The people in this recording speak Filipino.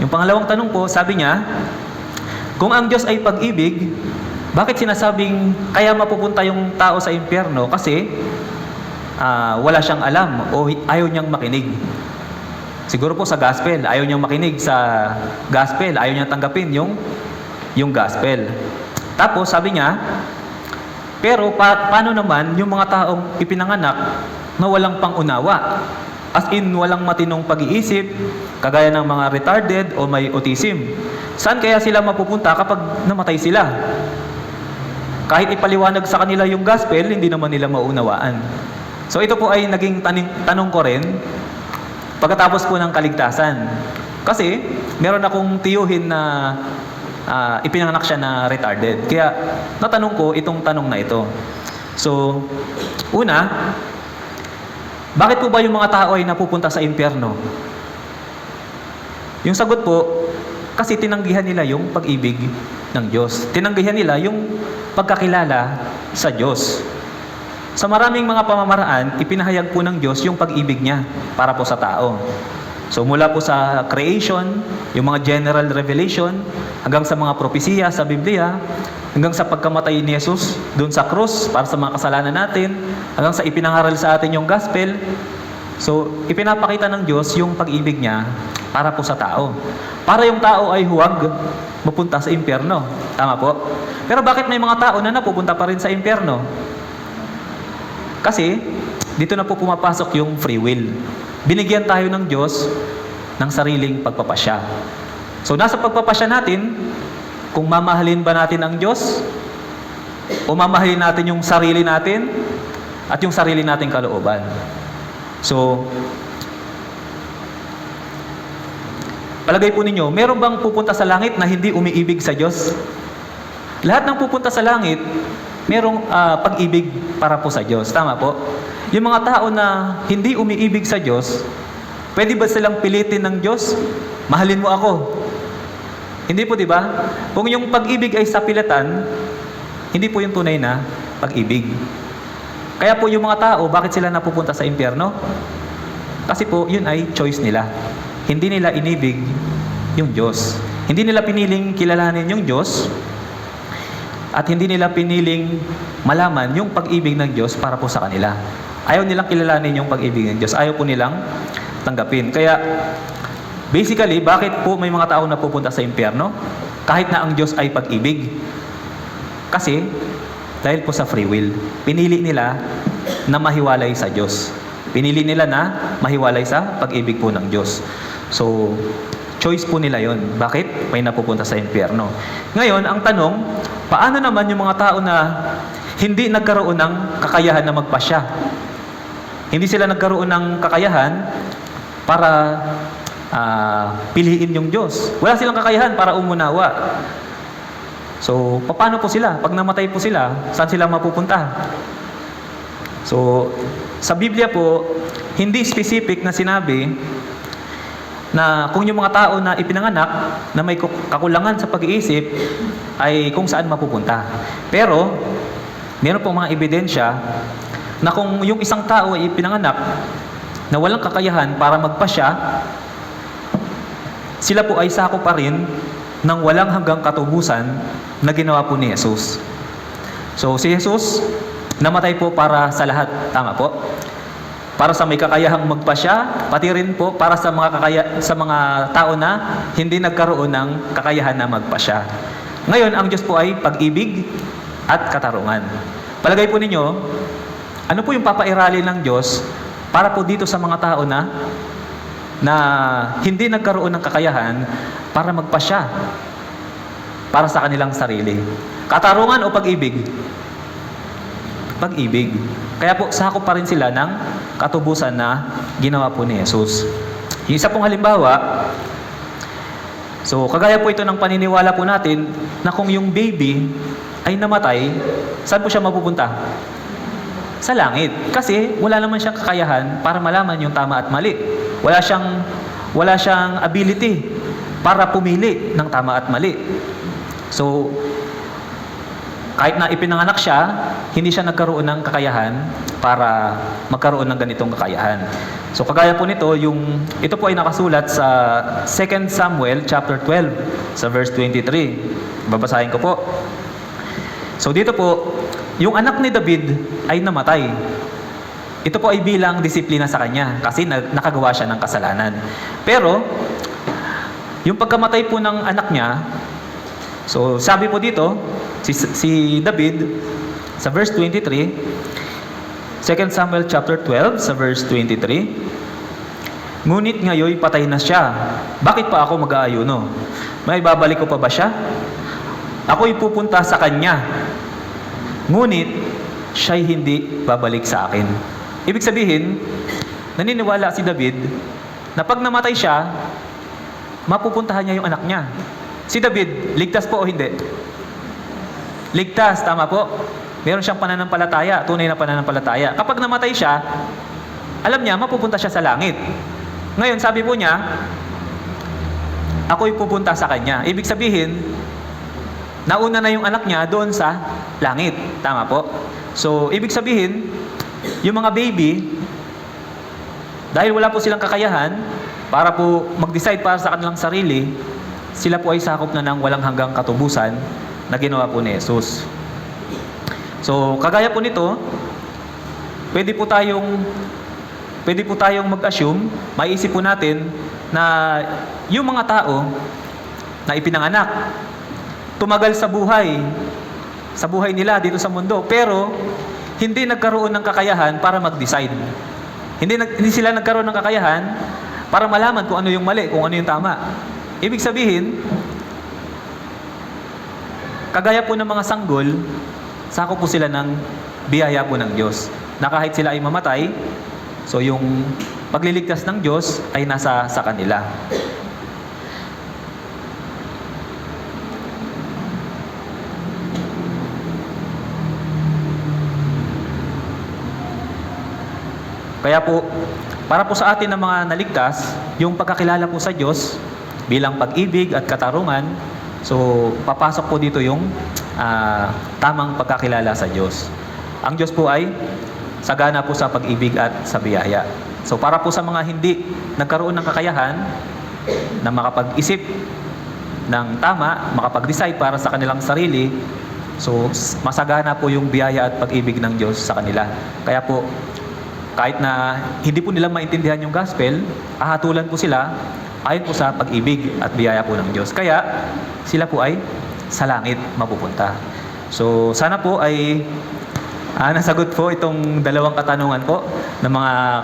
Yung pangalawang tanong po, sabi niya, kung ang Diyos ay pag-ibig, bakit sinasabing kaya mapupunta yung tao sa impyerno? Kasi wala siyang alam o ayaw niyang makinig. Siguro po sa gospel, ayaw niyang makinig sa gospel, ayaw niyang tanggapin yung gospel. Tapos sabi niya, pero paano naman yung mga taong ipinanganak na walang pangunawa? As in, walang matinong pag-iisip, kagaya ng mga retarded o may autism. Saan kaya sila mapupunta kapag namatay sila? Kahit ipaliwanag sa kanila yung gospel, hindi naman nila maunawaan. So ito po ay naging tanong ko rin pagkatapos po ng kaligtasan. Kasi meron akong tiyuhin na ipinanganak siya na retarded. Kaya natanong ko itong tanong na ito. So, una, bakit po ba yung mga tao ay napupunta sa impyerno? Yung sagot po, kasi tinanggihan nila yung pag-ibig ng Diyos. Tinanggihan nila yung pagkakilala sa Diyos. Sa maraming mga pamamaraan, ipinahayag po ng Diyos yung pag-ibig niya para po sa tao. So mula po sa creation, yung mga general revelation, hanggang sa mga propesiya sa Biblia, hanggang sa pagkamatay ni Jesus doon sa krus para sa mga kasalanan natin, hanggang sa ipinangaral sa atin yung gospel. So, ipinapakita ng Diyos yung pag-ibig niya para po sa tao. Para yung tao ay huwag mapunta sa impyerno. Tama po? Pero bakit may mga tao na napupunta pa rin sa impyerno? Kasi, dito na po pumapasok yung free will. Binigyan tayo ng Diyos ng sariling pagpapasya. So, nasa pagpapasya natin, kung mamahalin ba natin ang Diyos o mamahalin natin yung sarili natin at yung sarili nating kalooban. So, palagay po ninyo, meron bang pupunta sa langit na hindi umiibig sa Diyos? Lahat ng pupunta sa langit, merong pag-ibig para po sa Diyos. Tama po? Yung mga tao na hindi umiibig sa Diyos, pwede ba silang pilitin ng Diyos? Mahalin mo ako. Hindi po, di ba? Kung yung pag-ibig ay sa pilatan, hindi po yung tunay na pag-ibig. Kaya po yung mga tao, bakit sila napupunta sa impyerno? Kasi po, yun ay choice nila. Hindi nila inibig yung Diyos. Hindi nila piniling kilalanin yung Diyos at hindi nila piniling malaman yung pag-ibig ng Diyos para po sa kanila. Ayaw nilang kilalanin yung pag-ibig ng Diyos. Ayaw po nilang tanggapin. Kaya, basically, bakit po may mga tao na pupunta sa impyerno? Kahit na ang Diyos ay pag-ibig. Kasi, dahil po sa free will, pinili nila na mahiwalay sa Diyos. Pinili nila na mahiwalay sa pag-ibig po ng Diyos. So, choice po nila yon. Bakit may napupunta sa impyerno? Ngayon, ang tanong, paano naman yung mga tao na hindi nagkaroon ng kakayahan na magpasya? Hindi sila nagkaroon ng kakayahan para piliin yung Diyos. Wala silang kakayahan para umunawa. So, paano po sila? Pag namatay po sila, saan sila mapupunta? So, sa Biblia po, hindi specific na sinabi na kung yung mga tao na ipinanganak na may kakulangan sa pag-iisip ay kung saan mapupunta. Pero, meron pong mga ebidensya na kung yung isang tao ay ipinanganak na walang kakayahan para magpasya, sila po ay sako pa rin ng walang hanggang katubusan na ginawa po ni Jesus. So, si Jesus, namatay po para sa lahat. Tama po? Para sa may kakayahang magpasya, pati rin po para sa mga tao na hindi nagkaroon ng kakayahan na magpasya. Ngayon, ang Diyos po ay pag-ibig at katarungan. Palagay po ninyo, ano po yung papairalin ng Diyos para po dito sa mga tao na hindi nagkaroon ng kakayahan para magpasya para sa kanilang sarili? Katarungan o pag-ibig? Pag-ibig. Kaya po, sakop pa rin sila ng katubusan na ginawa po ni Jesus. Yung isa pong halimbawa, so kagaya po ito ng paniniwala po natin na kung yung baby ay namatay, saan po siya mapupunta? Sa langit. Kasi wala naman siyang kakayahan para malaman yung tama at mali. Wala siyang ability para pumili ng tama at mali. So, kahit na ipinanganak siya, hindi siya nagkaroon ng kakayahan para magkaroon ng ganitong kakayahan. So kagaya po nito, ito po ay nakasulat sa 2 Samuel chapter 12 sa verse 23. Babasahin ko po. So dito po, yung anak ni David ay namatay. Ito po ay bilang disiplina sa kanya kasi nakagawa siya ng kasalanan. Pero yung pagkamatay po ng anak niya, so sabi po dito, si David sa verse 23, 2 Samuel chapter 12 sa verse 23, ngunit ngayon patay na siya. Bakit pa ako mag-aayuno? May babalik ko pa ba siya? Ako'y pupunta sa kanya. Ngunit siya'y hindi babalik sa akin. Ibig sabihin, naniniwala si David na pag namatay siya, mapupuntahan niya yung anak niya. Si David, ligtas po o hindi? Ligtas, tama po. Meron siyang pananampalataya, tunay na pananampalataya. Kapag namatay siya, alam niya, mapupunta siya sa langit. Ngayon, sabi po niya, ako'y pupunta sa kanya. Ibig sabihin, nauna na yung anak niya doon sa langit. Tama po? So, ibig sabihin, yung mga baby, dahil wala po silang kakayahan, para po mag-decide para sa kanilang sarili, sila po ay sakop na ng walang hanggang katubusan na ginawa po ni Jesus. So, kagaya po nito, pwede po tayong mag-assume, maiisip po natin na yung mga tao na ipinanganak, tumagal sa buhay nila dito sa mundo, pero hindi nagkaroon ng kakayahan para mag-decide. Hindi sila nagkaroon ng kakayahan para malaman kung ano yung mali, kung ano yung tama. Ibig sabihin, kagaya po ng mga sanggol, sakop po sila ng biyaya po ng Diyos. Na kahit sila ay mamatay, so yung pagliligtas ng Diyos ay nasa sa kanila. Kaya po, para po sa atin ng mga naligtas, yung pagkakilala po sa Diyos bilang pag-ibig at katarungan, so papasok po dito yung tamang pagkakilala sa Diyos. Ang Diyos po ay sagana po sa pag-ibig at sa biyaya. So para po sa mga hindi nagkaroon ng kakayahan na makapag-isip ng tama, makapag-decide para sa kanilang sarili, so masagana po yung biyaya at pag-ibig ng Diyos sa kanila. Kaya po, kahit na hindi po nila maintindihan yung gospel, ahatulan po sila ayon po sa pag-ibig at biyaya po ng Diyos. Kaya sila po ay sa langit mapupunta. So sana po ay nasagot po itong dalawang katanungan po ng mga